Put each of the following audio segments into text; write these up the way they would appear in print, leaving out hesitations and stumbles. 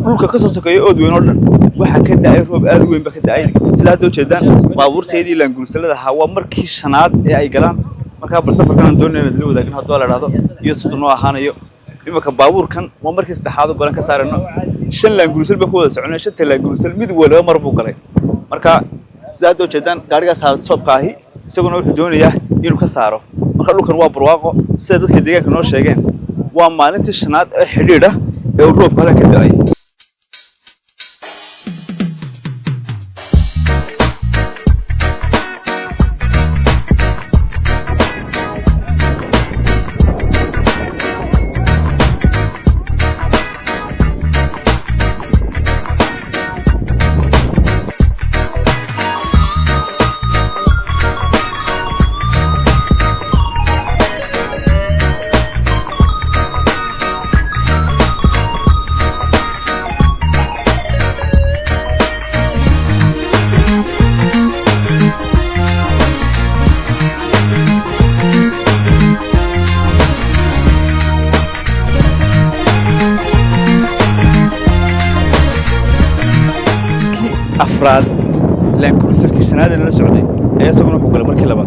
dhulka ka soo sokeeyo oo weyn oo dhan waxa ka dhacay roob aad u weyn ba ka dhacay sida aad u jeedaan baabuurteedii laanguursalada waa markii shanaad ee ay galaan marka bal safarkan doonayna la wadaagin hadoo la raado iyo sidoo noo ahaanayo imaka baabuurkan waa markii saddexaad golan ka saarano shan laanguursal ba ku wada soconay shanta laanguursal mid walba mar buu galay marka sida aad u jeedaan gaarigaas soobka ahi isaguna wuxuu doonayaa inuu ka saaro marka dhulkan waa barwaaqo sida dadka deegaanka noo sheegeen waa maalintii shanaad ee xidhiidh ah ee roobka ka dhacay أفراد لأن كل سلك السنة اللي نسعودي هي سكون حقوق المركي لبعض.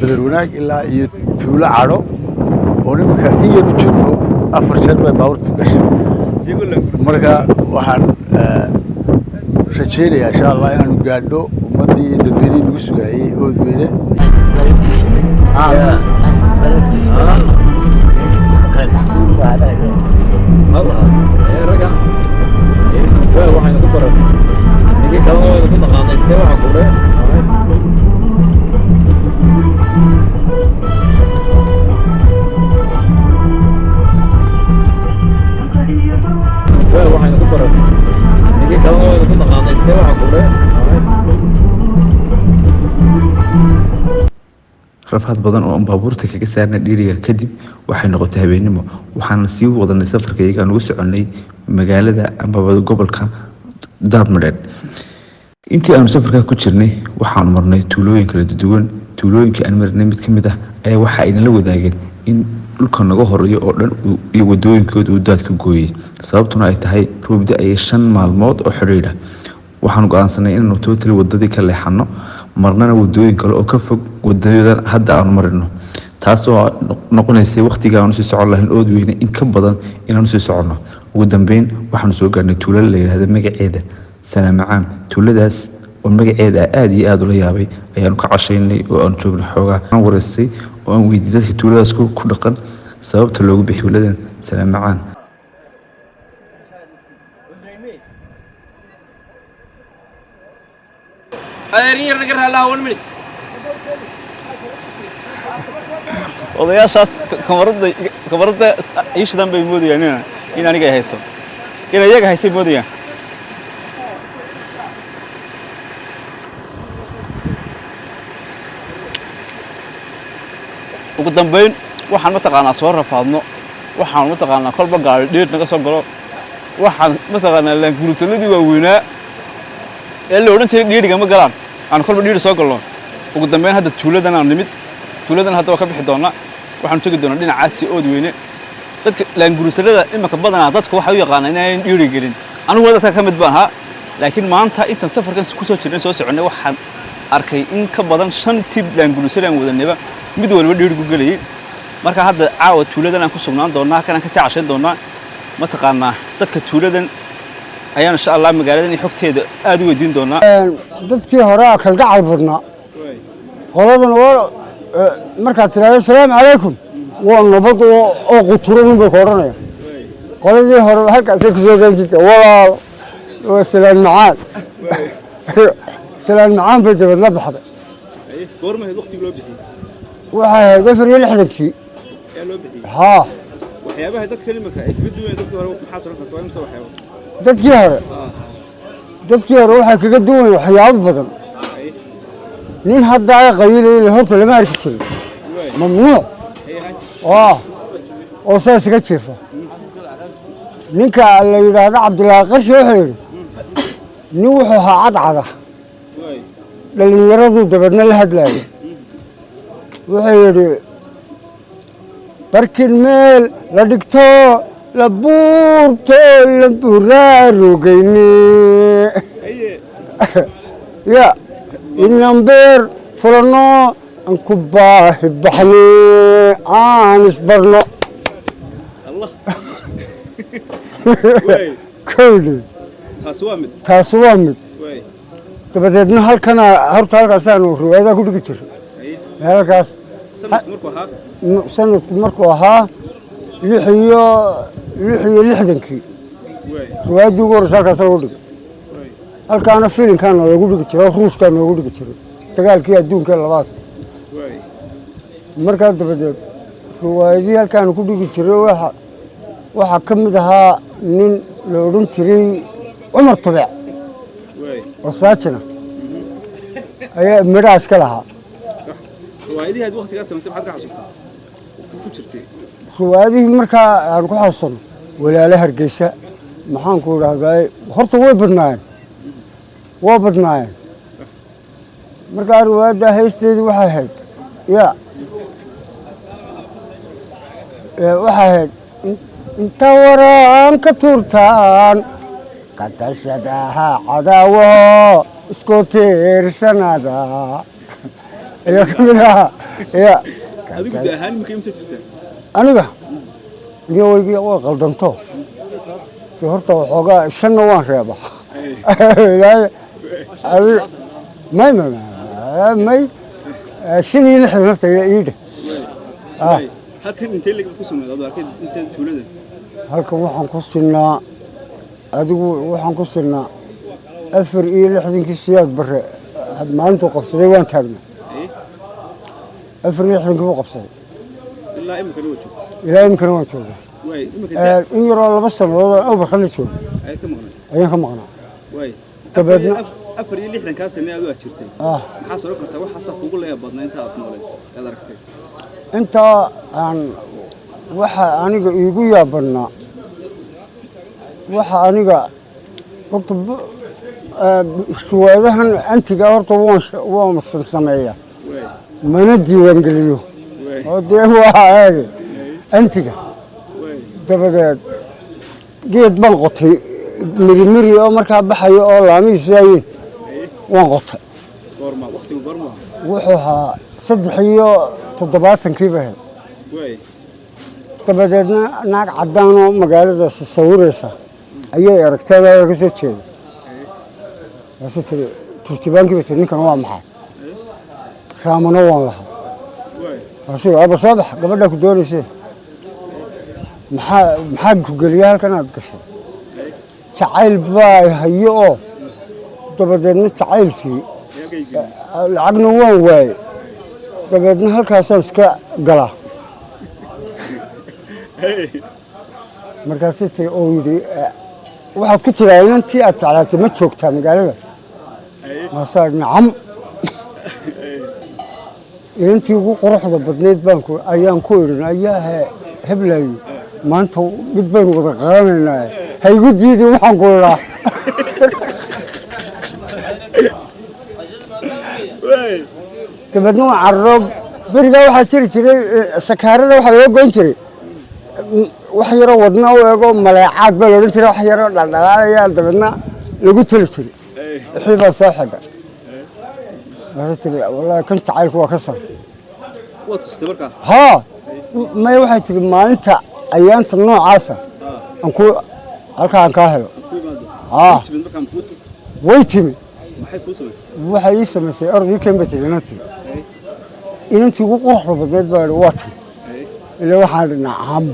بدروناك إلا يتولى عرو ونبكى إيه بتشوفه أفرشان ما باورت كش. مركا واحد رجيلي إن شاء الله يعني قادو ومدي تدويني نقصه أي هو تدوينه. waxaan ku baran nigi kaloo ku naqaanaystay waxa ku leeyahay waxaan ku baran nigi kaloo ku naqaanaystay waxa ku leeyahay رفعت بدن oo baabuurta kaga saarna dhiriga kadib waxay noqotay habeenimo waxaan sii wadanay safarkayga aan ugu soconay magaalada ama gobolka Daadmareed intii aan safarka ku jirnay waxaan marnay tuulooyin kala duwan tuulooyinka aan marnay mid kamid ah ayaa waxa ay la wadaageen in dhulka naga horeeyo oo dhan iyo wadooyinkooda uu daadka gooyay sababtuna ay tahay roobda ay 5 maalmood oo xiriir waxaan go'aansanay inaan total wadadii ka leexano marnana wadooyin kale oo ka fog wadayadan hadda aan marino taasoo noqonaysay waqtiga aan soo socon lahayn oo weyn in ka badan inaan soo socono ugu dambeyn waxaan soo gaarnay tuulada la yiraahdo magaceeda Salaamacaan tuuladaas oo magaceeda aad iyo aad u la yaabay ayaan ka cashaynay oo aan joognay xoogaa aan wareystay oo aan weydiiyay dadka tuuladaas ku dhaqan sababta loogu bixiyo tuuladan Salaamacaan أريني رجع الله أول مني. odayaashaas kamarada iishadan bay moodayaan in aniga hayso in ayaga haysay moodayaan ugu dambeyn waxaan mataqaanaa soo rafaadno waxaan mataqaanaa kolba gaari dheer naga soo galo waxaan mataqaanaa laanguursaladii waaweynaa ee la odhan jiray dhiiriga ma galaan aan kolba dhiiri soo galno ugu dambeyn hadda tuuladan aan nimid tuuladan hadda waa ka bixi doonaa waxaan tagi doonaa dhinacaasi ood weyne dadka laanguursalada imaka badanaa dadku waxa u yaqaanaa inay dhiiri gelin anigu dadka ka mid baan ahaa laakiin maanta intan safarkan ku soo jirnay soo soconay waxaan arkay in ka badan 5 tib laanguursalaan wadanayba mid walba dhiiri ku galay marka hadda caawa tuuladan aan ku sugnaan doonaa kana ka sii cashayn doonaa ma taqaanaa dadka tuuladan ayaan insha Allah magaaladan xogteeda aad u weydiin doonaa dadkii hore kala gacal badnaa qoladan oo marka tiraahdo assalaamu calaykum waa nabad oo quturan bay koranayaan qoladii hore halkaas ku soo gaajitay walaal waa salaam macaan سلام معان بدي ولا بحضر ايه قورمه وقتي لو بخي waxay gafar iyo lixdankii ee loo bixiyay ha waxyaabaha dadka kalimaka ay kaga duwan dadka hore maxaa soo kartaa waa imsa waxyaabo dadkii hore waxay kaga duwan waxyaabo badan nin hadda ay qaylay horta lama arki jirin mamnuuc oo saas ka jiifa ninka la yiraahdo Cabdullaahi Qarshi wuxuu yiri nin wuxuu ahaa cadcada dhalinyaradu dabadna la hadlaayay wuxuu yiri barkin meel la dhigto la buurto la buraarugayni ya inaan beer furano aan ku baahi baxni aan isbarno كولي تاسوامد dabadeedna halkana horta halkaasaan ruwaayada ku dhigi jiray halkaas sanadku markuu ahaa 66 ruwaayadii ugu horeysa halkaas lagu dhigay halkaana filimkan lagu dhigi jiray ruushkan lagu dhigi jiray dagaalkii adduunka labaad markaa dabadeed ruwaayadii halkaan ku dhigi jiray waxa ka mid ahaa nin la odhan jiray Cumar Tubec وصاتنا أي مراس كلها. وهذه هاد وقت قاسم سبحان الله حصلتها. كتشرتي. وهذه مركا أنكو حصل ولا لها رجيسة محن كورا هذا هرت وابدناين مركا رواد هيستيد وحاهد يا وحاهد انت وران كتورتان كتشدها عداوة سكوتير سنادا يا كمدا يا هذا كده هاني مكيم سكتة أنا اليوم غلطنتو هرتا وحوجا شنو وان ريبا لا ما شنو نحن نفط يده هل كان أنت اللي بتقصنا هذا أكيد أنت تولده هل كان وحن قصنا أدو وحن قصنا أفر إيه لحدين كسياد برا ما أنتوا قصدي وين تاجنا أفر إيه لحدين كم قصدي إلا يمكن وجهه إلا يمكن وجهه واي يمكن إن يرى الله بس أو بخلي شو أي كم غنى أي كم غنى واي تبدنا أفر إيه لحدين كاسة ما أدو أشرتي حصل ركرت وحصل كقول يا بدنا أنت أطنولي هذا ركتي أنت عن waxa aniga iigu yaabana waxa aniga horta suwaadahan antiga horta waan sameeyaa mana diiwaan geliyo oo dee waa antiga dabadeed geed baan qotay miri oo markaa baxayo oo laamihiisaayeen waan qotay goorma waqtigu goorma wuxuu ahaa 73 baa dabadeedna naag cadaan oo magaalada sawiraysa ayay aragtay ka soo jeeday waxa tiri turkibaankii bay ninkan waa maxay raamano waan lahaa waxa aba sabax gabadha ku doonaysay maxaa ku geliya halkan aad gashay jacayl baa hayo oo dabadeedna jacaylkii lacagna waan waayay dabadeedna halkaasaan iska galaa markaas tii oo yiri waxaad ku tiraa inantii aad jeclaatay ma joogtaa magaalada maasaa nacam inantii ugu quruxda badneyd ayaan ku irin ayaa heblayo maanta mid baynu wada qaranaynaa ha igu diidin waxaan ku iraa dabeedna waa carro berigaa waxaa jiri jiray sakaarada waxaa loo goyn jiray wax yaro wadna u eego maleecaad baa loodhan jiray wax yaro dhaldhalaalaya dabeedna lagu tali jiray wixii baa soo xidha waxay tiri wallaahi kan jacaylku waa ka sar haa maya waxay tiri maalinta ayaanta noocaasa aan ku halkaa aan kaa helo haa way timi waxay ii samaysay ordii kan bay tiri inantii ugu quruxda badneed baa idhi waa timi ilaa waxaan idhi nacam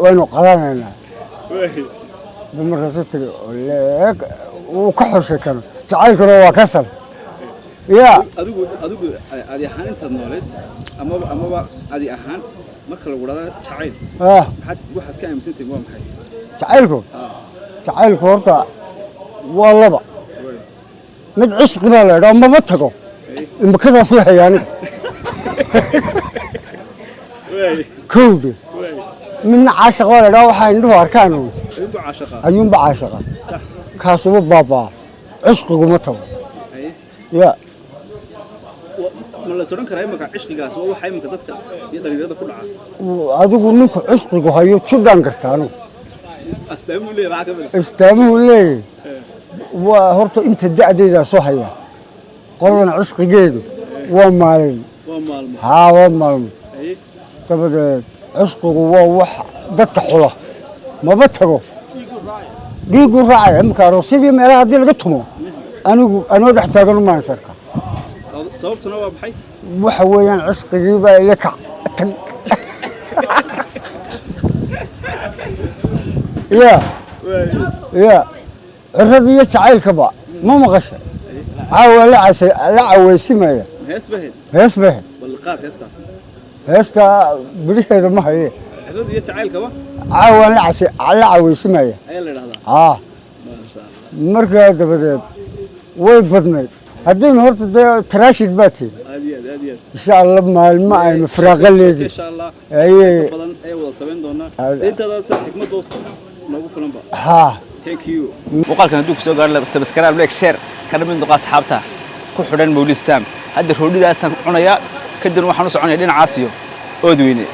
waynu qalanaynaa markaasuu tiri wuu ka xushay kano jacaylkuna waa kasal yaa adigu adi ahaan intaad nooleed amaba adi ahaan marka lagu dhahdo jacayl waxaad ka aaminsantahay waa maxay jacaylku horta waa laba mid cishqi baa la idhaa maba tago imakadaas la haya aniga kowdhe midna caashaq baa la idhaa waxaa indhuhu arkaan ayuunba caashaqa kaasuba baabaa cishqiguma tago ya ma la sodhan karaa imaka cishqigaas waa waxa imaka dadka iyo dhalinyarada ku dhaca adigu ninku cishqigu hayo judhaan karta anigu astaamuhu leeyahay waa horta inta da'daydaa soo haya qoladan cishqigeedu waa maalin waa maalmo dabadeed cishqigu waa wax dadka xula maba tago dhiigu raacaya imika aroosyadii meelaha haddii laga tumo anigu anoo dhex taagan umaan sarka sababtuna waa maxay waxa weeyaan cishqigii baa ila kac tag ya ciradii iyo jacaylkaba ma maqasha caawa la cawaysimaya hees bahed heesta bidhaheeda ma haye ciradii iyo jacaylkaba caawa la cawaysimaya ayaa la yidhahdaa markaa dabadeed way badnayd haddaynu horta dee taraashid baa tihin insha allah maalmo aynu firaaqa leedin insha allah badan ay wada samayn doonaa intaadaas xikmad doosta noogu filanba thank you muuqaalkan hadduu kusoo gaaro subscribe like share kana mid noqo asxaabta ku xidhan Mawlid Sam hadda roodhidaasaan cunayaa kadib waxaan u soconayaa dhinacaas iyo Oodweyne